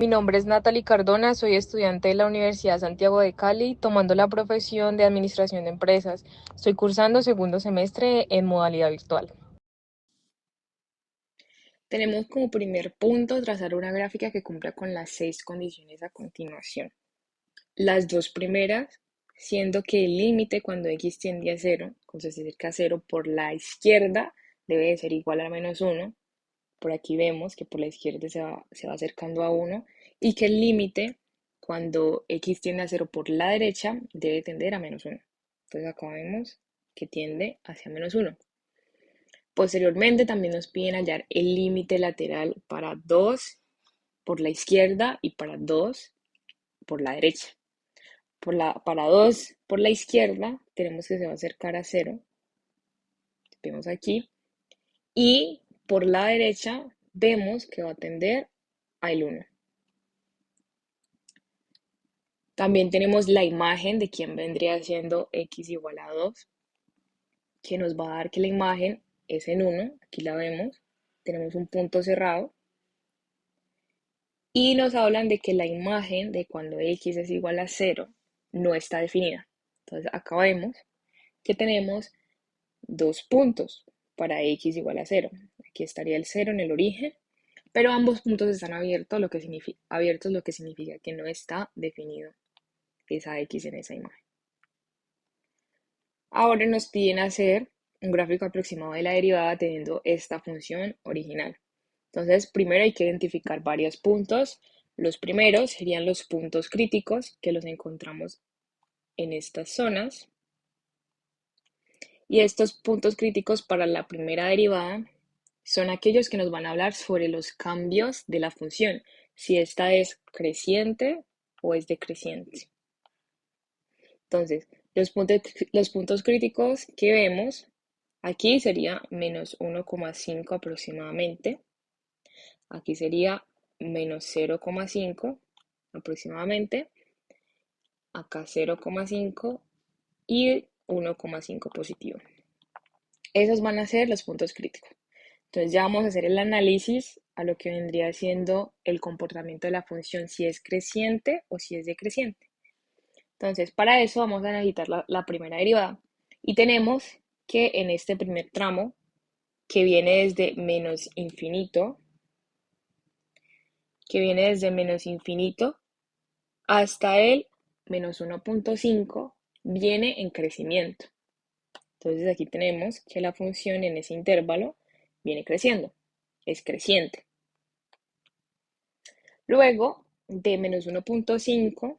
Mi nombre es Natalie Cardona, soy estudiante de la Universidad Santiago de Cali, tomando la profesión de Administración de Empresas. Estoy cursando segundo semestre en modalidad virtual. Tenemos como primer punto trazar una gráfica que cumpla con las 6 condiciones a continuación. Las dos primeras, siendo que el límite cuando x tiende a 0, cuando se acerca a 0 por la izquierda, debe de ser igual a -1. Por aquí vemos que por la izquierda se va acercando a 1 y que el límite cuando x tiende a 0 por la derecha debe tender a -1. Entonces acá vemos que tiende hacia -1. Posteriormente también nos piden hallar el límite lateral para 2 por la izquierda y para 2 por la derecha. Para 2 por la izquierda tenemos que se va a acercar a 0, vemos aquí, y por la derecha vemos que va a tender al 1. También tenemos la imagen de quién vendría siendo x igual a 2, que nos va a dar que la imagen es en 1, aquí la vemos, tenemos un punto cerrado, y nos hablan de que la imagen de cuando x es igual a 0 no está definida. Entonces acá vemos que tenemos dos puntos para x igual a 0. Aquí estaría el 0 en el origen, pero ambos puntos están abiertos, lo que significa que no está definido esa x en esa imagen. Ahora nos piden hacer un gráfico aproximado de la derivada teniendo esta función original. Entonces, primero hay que identificar varios puntos. Los primeros serían los puntos críticos, que los encontramos en estas zonas. Y estos puntos críticos para la primera derivada son aquellos que nos van a hablar sobre los cambios de la función, si esta es creciente o es decreciente. Entonces, los puntos críticos que vemos aquí sería -1,5 aproximadamente. Aquí sería -0,5 aproximadamente. Acá 0,5 y 1,5 positivo. Esos van a ser los puntos críticos. Entonces ya vamos a hacer el análisis a lo que vendría siendo el comportamiento de la función, si es creciente o si es decreciente. Entonces, para eso vamos a necesitar la primera derivada. Y tenemos que en este primer tramo, que viene desde menos infinito, hasta el -1,5, viene en crecimiento. Entonces aquí tenemos que la función en ese intervalo viene creciendo, es creciente. Luego, de -1,5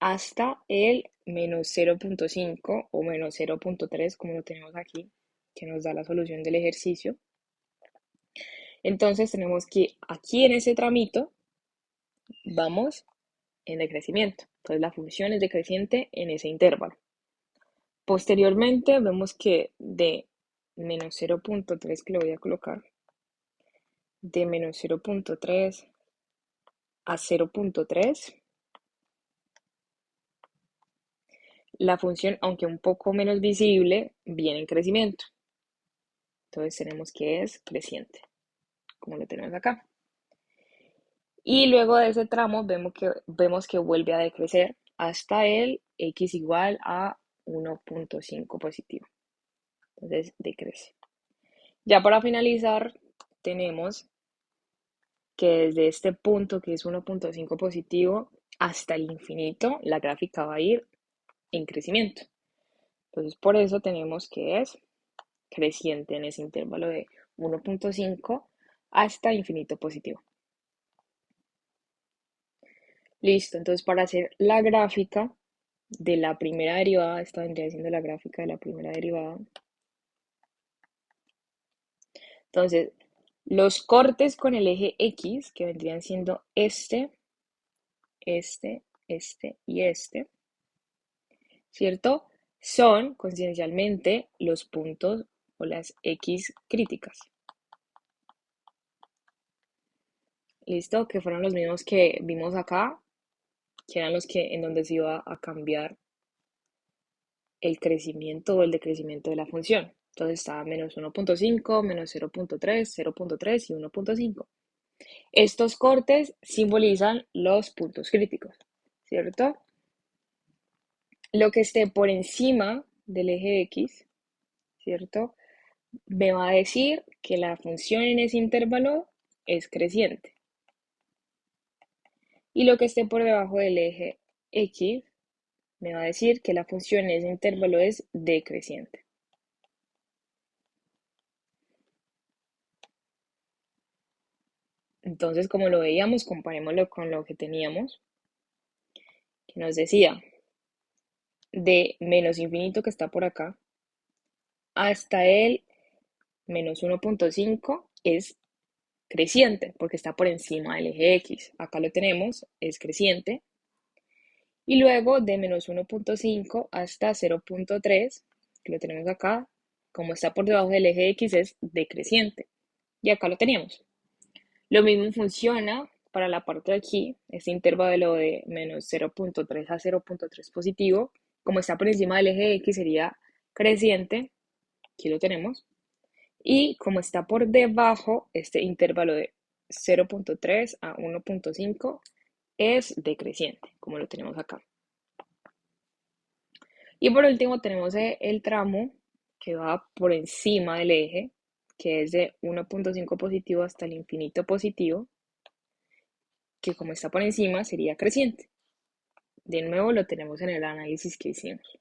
hasta el -0,5 o -0,3, como lo tenemos aquí, que nos da la solución del ejercicio. Entonces tenemos que aquí en ese tramito vamos en decrecimiento. Entonces la función es decreciente en ese intervalo. Posteriormente vemos que de -0,3, que lo voy a colocar, de -0,3 a 0,3, la función, aunque un poco menos visible, viene en crecimiento. Entonces tenemos que es creciente, como lo tenemos acá. Y luego de ese tramo vemos que vuelve a decrecer hasta el x igual a 1,5 positivo. Entonces decrece. Ya para finalizar, tenemos que desde este punto, que es 1,5 positivo, hasta el infinito, la gráfica va a ir en crecimiento. Entonces por eso tenemos que es creciente en ese intervalo de 1,5 hasta infinito positivo. Listo, entonces para hacer la gráfica de la primera derivada, esta vendría siendo la gráfica de la primera derivada. Entonces, los cortes con el eje X, que vendrían siendo este y este, ¿cierto? Son coincidencialmente los puntos o las X críticas. ¿Listo? Que fueron los mismos que vimos acá, que eran los que en donde se iba a cambiar el crecimiento o el decrecimiento de la función. Entonces estaba -1,5, -0,3, 0,3 y 1,5. Estos cortes simbolizan los puntos críticos, ¿cierto? Lo que esté por encima del eje X, ¿cierto? Me va a decir que la función en ese intervalo es creciente. Y lo que esté por debajo del eje X me va a decir que la función en ese intervalo es decreciente. Entonces, como lo veíamos, comparémoslo con lo que teníamos, que nos decía de menos infinito que está por acá hasta el menos 1.5 es creciente porque está por encima del eje X. Acá lo tenemos, es creciente. Y luego de menos 1.5 hasta 0.3, que lo tenemos acá, como está por debajo del eje X, es decreciente. Y acá lo teníamos. Lo mismo funciona para la parte de aquí, este intervalo de menos 0.3 a 0.3 positivo. Como está por encima del eje X, sería creciente. Aquí lo tenemos. Y como está por debajo, este intervalo de 0.3 a 1.5 es decreciente, como lo tenemos acá. Y por último tenemos el tramo que va por encima del eje, que es de 1.5 positivo hasta el infinito positivo, que como está por encima sería creciente. De nuevo lo tenemos en el análisis que hicimos.